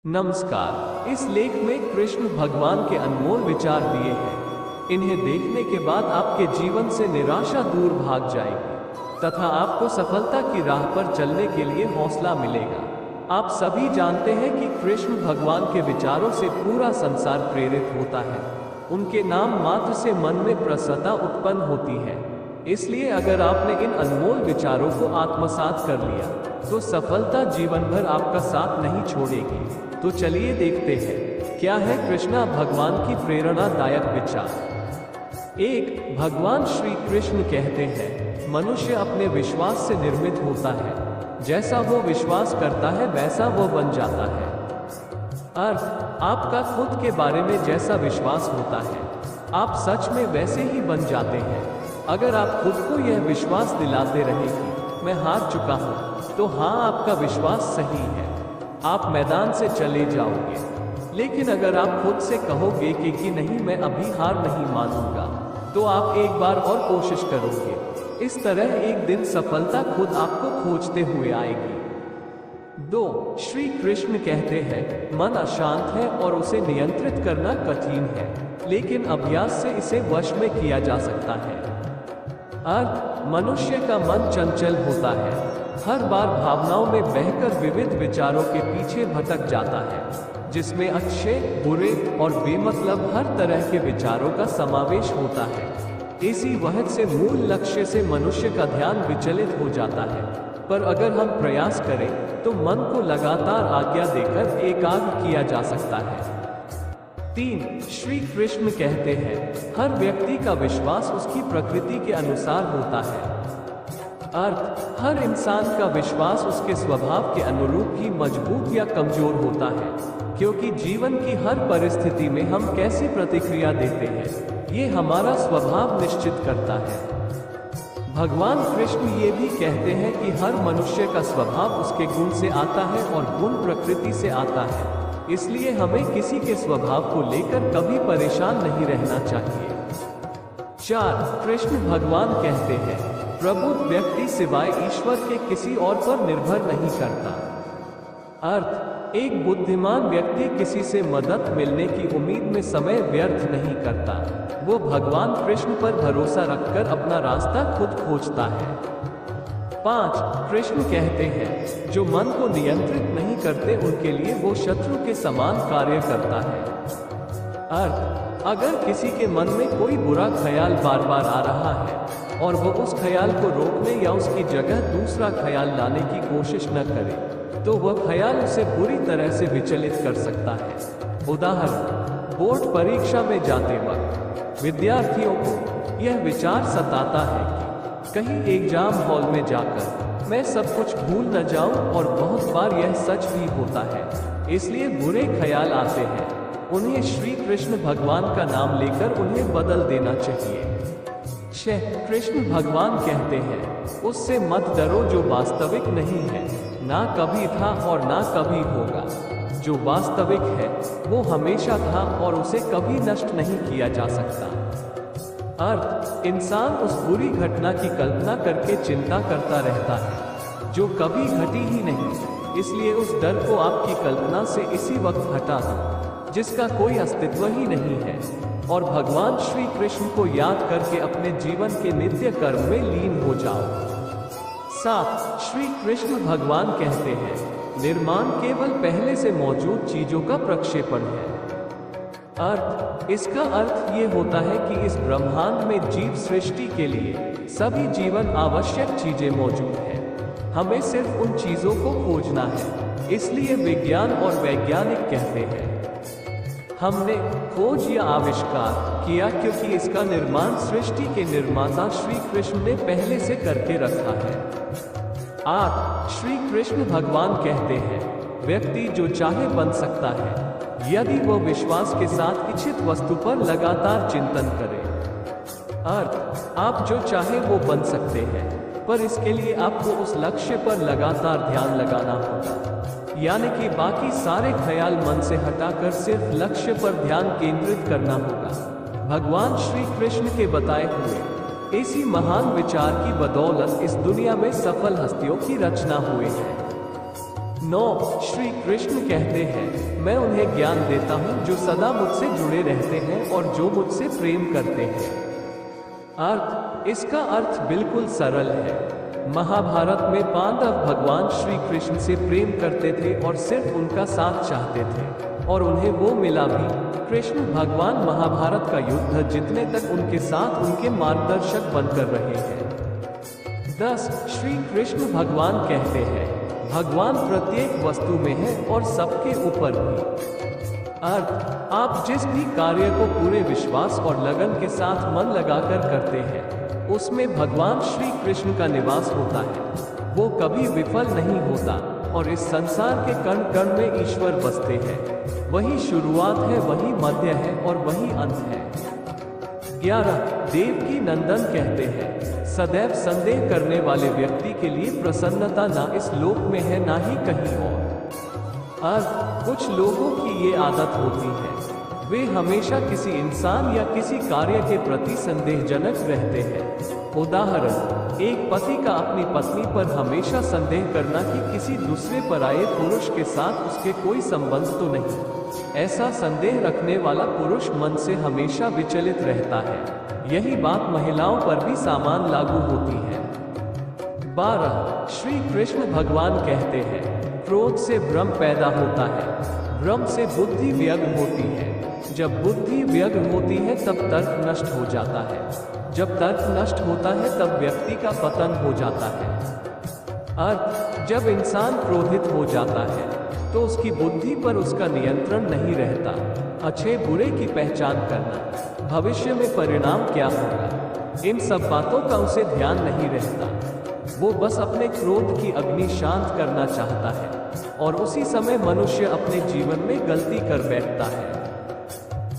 नमस्कार। इस लेख में कृष्ण भगवान के अनमोल विचार दिए हैं। इन्हें देखने के बाद आपके जीवन से निराशा दूर भाग जाएगी तथा आपको सफलता की राह पर चलने के लिए हौसला मिलेगा। आप सभी जानते हैं कि कृष्ण भगवान के विचारों से पूरा संसार प्रेरित होता है। उनके नाम मात्र से मन में प्रसन्नता उत्पन्न होती है। इसलिए अगर आपने इन अनमोल विचारों को आत्मसात कर लिया तो सफलता जीवन भर आपका साथ नहीं छोड़ेगी। तो चलिए देखते हैं क्या है कृष्णा भगवान की प्रेरणादायक विचार। एक, भगवान श्री कृष्ण कहते हैं मनुष्य अपने विश्वास से निर्मित होता है। जैसा वो विश्वास करता है वैसा वो बन जाता है। अर्थ, आपका खुद के बारे में जैसा विश्वास होता है आप सच में वैसे ही बन जाते हैं। अगर आप खुद को यह विश्वास दिलाते रहे कि मैं हार चुका हूँ तो हाँ, आपका विश्वास सही है, आप मैदान से चले जाओगे। लेकिन अगर आप खुद से कहोगे कि नहीं, मैं अभी हार नहीं मानूंगा, तो आप एक बार और कोशिश करोगे। इस तरह एक दिन सफलता खुद आपको खोजते हुए आएगी। 2, श्री कृष्ण कहते हैं मन अशांत है और उसे नियंत्रित करना कठिन है, लेकिन अभ्यास से इसे वश में किया जा सकता है। अर्थ, मनुष्य का मन चंचल होता है, हर बार भावनाओं में बहकर विविध विचारों के पीछे भटक जाता है, जिसमें अच्छे, बुरे और बेमतलब हर तरह के विचारों का समावेश होता है। इसी वजह से मूल लक्ष्य से मनुष्य का ध्यान विचलित हो जाता है। पर अगर हम प्रयास करें तो मन को लगातार आज्ञा देकर एकाग्र किया जा सकता है। 3, श्री कृष्ण कहते हैं हर व्यक्ति का विश्वास उसकी प्रकृति के अनुसार होता है। अर्थ, हर इंसान का विश्वास उसके स्वभाव के अनुरूप ही मजबूत या कमजोर होता है, क्योंकि जीवन की हर परिस्थिति में हम कैसी प्रतिक्रिया देते हैं ये हमारा स्वभाव निश्चित करता है। भगवान कृष्ण ये भी कहते हैं कि हर मनुष्य का स्वभाव उसके गुण से आता है और गुण प्रकृति से आता है। इसलिए हमें किसी के स्वभाव को लेकर कभी परेशान नहीं रहना चाहिए। 4, कृष्ण भगवान कहते हैं प्रबुद्ध व्यक्ति सिवाय ईश्वर के किसी और पर निर्भर नहीं करता। अर्थ, एक बुद्धिमान व्यक्ति किसी से मदद मिलने की उम्मीद में समय व्यर्थ नहीं करता, वो भगवान कृष्ण पर भरोसा रखकर अपना रास्ता खुद खोजता है। 5, कृष्ण कहते हैं जो मन को नियंत्रित नहीं करते उनके लिए वो शत्रु के समान कार्य करता है। अर्थ, अगर किसी के मन में कोई बुरा ख्याल बार बार आ रहा है और वो उस ख्याल को रोकने या उसकी जगह दूसरा ख्याल लाने की कोशिश न करे तो वह ख्याल उसे बुरी तरह से विचलित कर सकता है। उदाहरण, बोर्ड परीक्षा में जाते वक्त विद्यार्थियों को यह विचार सताता है कि कहीं एग्जाम हॉल में जाकर मैं सब कुछ भूल न जाऊं, और बहुत बार यह सच भी होता है, इसलिए बुरे ख्याल आते हैं। उन्हें श्री कृष्ण भगवान का नाम लेकर उन्हें बदल देना चाहिए। 6, कृष्ण भगवान कहते हैं उससे मत डरो जो वास्तविक नहीं है, ना कभी था और ना कभी होगा। जो वास्तविक है वो हमेशा था और उसे कभी नष्ट नहीं किया जा सकता। अर्थ, इंसान उस बुरी घटना की कल्पना करके चिंता करता रहता है जो कभी घटी ही नहीं, इसलिए उस डर को आपकी कल्पना से इसी वक्त हटा दो जिसका कोई अस्तित्व ही नहीं है, और भगवान श्री कृष्ण को याद करके अपने जीवन के नित्य कर्म में लीन हो जाओ। 7, श्री कृष्ण भगवान कहते हैं निर्माण केवल पहले से मौजूद चीजों का प्रक्षेपण है। अर्थ, इसका अर्थ ये होता है कि इस ब्रह्मांड में जीव सृष्टि के लिए सभी जीवन आवश्यक चीजें मौजूद हैं, हमें सिर्फ उन चीजों को खोजना है। इसलिए विज्ञान और वैज्ञानिक कहते हैं हमने खोज या आविष्कार किया क्योंकि इसका निर्माण सृष्टि के निर्माता श्री कृष्ण ने पहले से करके रखा है। 8, श्री कृष्ण भगवान कहते हैं व्यक्ति जो चाहे बन सकता है यदि वो विश्वास के साथ इच्छित वस्तु पर लगातार चिंतन करे। अर्थ, आप जो चाहे वो बन सकते हैं, पर इसके लिए आपको उस लक्ष्य पर लगातार ध्यान लगाना होगा, यानी कि बाकी सारे ख्याल मन से हटाकर सिर्फ लक्ष्य पर ध्यान केंद्रित करना होगा। भगवान श्री कृष्ण के बताए हुए इसी महान विचार की बदौलत इस दुनिया में सफल हस्तियों की रचना हुई है। 9 श्री कृष्ण कहते हैं, मैं उन्हें ज्ञान देता हूँ जो सदा मुझसे जुड़े रहते हैं और जो मुझसे प्रेम करते हैं। अर्थ, इसका अर्थ बिल्कुल सरल है। महाभारत में पांडव भगवान श्री कृष्ण से प्रेम करते थे और सिर्फ उनका साथ चाहते थे, और उन्हें वो मिला भी। कृष्ण भगवान महाभारत का युद्ध जीतने तक उनके साथ उनके मार्गदर्शक बनकर रहे हैं। 10 श्री कृष्ण भगवान कहते हैं, भगवान प्रत्येक वस्तु में है और सबके ऊपर भी। अर्थ, आप जिस भी कार्य को पूरे विश्वास और लगन के साथ मन लगाकर करते हैं, उसमें भगवान श्री कृष्ण का निवास होता है। वो कभी विफल नहीं होता और इस संसार के कण कण में ईश्वर बसते हैं। वही शुरुआत है, वही मध्य है और वही अंत है। 11 देवकी नंदन कहते हैं, सदैव संदेह करने वाले व्यक्ति के लिए प्रसन्नता ना इस लोक में है ना ही कहीं और। अर्थ, कुछ लोगों की ये आदत होती है, वे हमेशा किसी इंसान या किसी कार्य के प्रति संदेहजनक रहते हैं। उदाहरण, एक पति का अपनी पत्नी पर हमेशा संदेह करना कि किसी दूसरे पराये पुरुष के साथ उसके कोई संबंध तो नहीं। ऐसा संदेह रखने वाला पुरुष मन से हमेशा विचलित रहता है। यही बात महिलाओं पर भी समान लागू होती है। 12 श्री कृष्ण भगवान कहते हैं, क्रोध से भ्रम पैदा होता है, भ्रम से बुद्धि व्यग्र होती है, जब बुद्धि व्यग्र होती है तब तर्क नष्ट हो जाता है, जब तर्क नष्ट होता है तब व्यक्ति का पतन हो जाता है। अर्थ, जब इंसान क्रोधित हो जाता है तो उसकी बुद्धि पर उसका नियंत्रण नहीं रहता। अच्छे बुरे की पहचान करना, भविष्य में परिणाम क्या होगा, इन सब बातों का उसे ध्यान नहीं रहता। वो बस अपने क्रोध की अग्नि शांत करना चाहता है और उसी समय मनुष्य अपने जीवन में गलती कर बैठता है।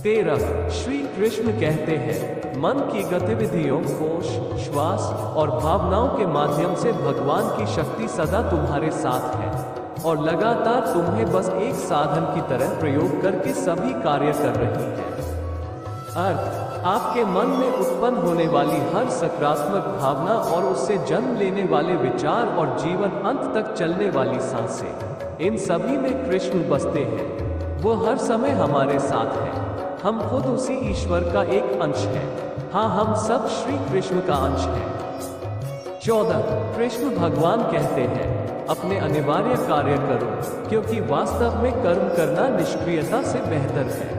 13 श्री कृष्ण कहते हैं, मन की गतिविधियों, होश, श्वास और भावनाओं के माध्यम से भगवान की शक्ति सदा तुम्हारे साथ है और लगातार तुम्हें बस एक साधन की तरह प्रयोग करके सभी कार्य कर रही है। अर्थ, आपके मन में उत्पन्न होने वाली हर सकारात्मक भावना और उससे जन्म लेने वाले विचार और जीवन अंत तक चलने वाली सांसें, इन सभी में कृष्ण बसते हैं। वो हर समय हमारे साथ हैं। हम खुद उसी ईश्वर का एक अंश हैं। हाँ, हम सब श्री कृष्ण का अंश हैं। 14 कृष्ण भगवान कहते हैं, अपने अनिवार्य कार्य करो, क्योंकि वास्तव में कर्म करना निष्क्रियता से बेहतर है।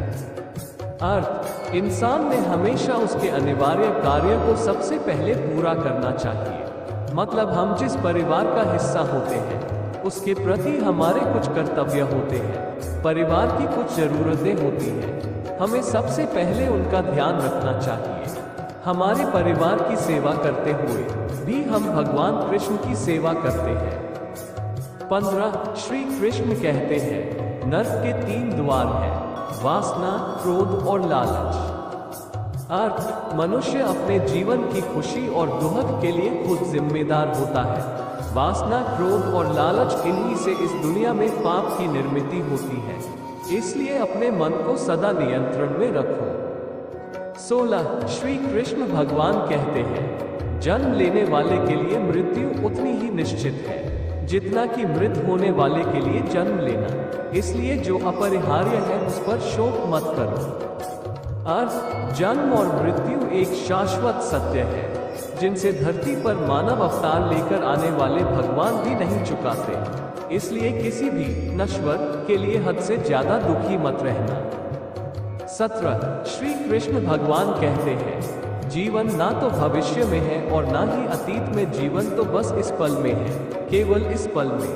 अर्थ, इंसान ने हमेशा उसके अनिवार्य कार्य को सबसे पहले पूरा करना चाहिए। मतलब हम जिस परिवार का हिस्सा होते हैं उसके प्रति हमारे कुछ कर्तव्य होते हैं, परिवार की कुछ जरूरतें होती हैं, हमें सबसे पहले उनका ध्यान रखना चाहिए। हमारे परिवार की सेवा करते हुए भी हम भगवान कृष्ण की सेवा करते हैं। 15 श्री कृष्ण कहते हैं, नर्क के 3 द्वार हैं, वासना, क्रोध और लालच। अर्थ, मनुष्य अपने जीवन की खुशी और दुख के लिए खुद जिम्मेदार होता है। वासना, क्रोध और लालच, इन्हीं से इस दुनिया में पाप की निर्मित होती है। इसलिए अपने मन को सदा नियंत्रण में रखो। 16 श्री कृष्ण भगवान कहते हैं, जन्म लेने वाले के लिए मृत्यु उतनी ही निश्चित है जितना कि मृत होने वाले के लिए जन्म लेना। इसलिए जो अपरिहार्य है उस पर शोक मत करो। अर्थ, जन्म और मृत्यु एक शाश्वत सत्य है जिनसे धरती पर मानव अवतार लेकर आने वाले भगवान भी नहीं चुकाते। इसलिए किसी भी नश्वर के लिए हद से ज्यादा दुखी मत रहना। 17 श्री कृष्ण भगवान कहते हैं, जीवन ना तो भविष्य में है और ना ही अतीत में, जीवन तो बस इस पल में है, केवल इस पल में।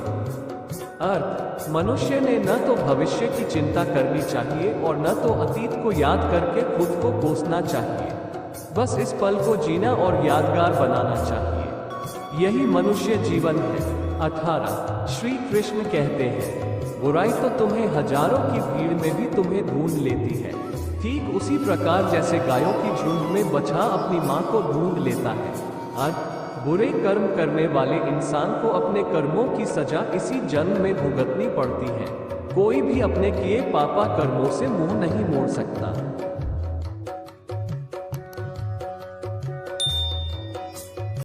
अर्थ, मनुष्य ने न तो भविष्य की चिंता करनी चाहिए और न तो अतीत को याद करके खुद को कोसना चाहिए। बस इस पल को जीना और यादगार बनाना चाहिए। यही मनुष्य जीवन है। 18 श्री कृष्ण कहते हैं, बुराई तो तुम्हें हजारों की भीड़ में भी तुम्हें ढूंढ लेती है, ठीक उसी प्रकार जैसे गायों की झुंड में बछड़ा अपनी मां को ढूंढ लेता है। अर्थ, बुरे कर्म करने वाले इंसान को अपने कर्मों की सजा इसी जन्म में भुगतनी पड़ती है। कोई भी अपने किए पापा कर्मों से मुंह नहीं मोड़ सकता।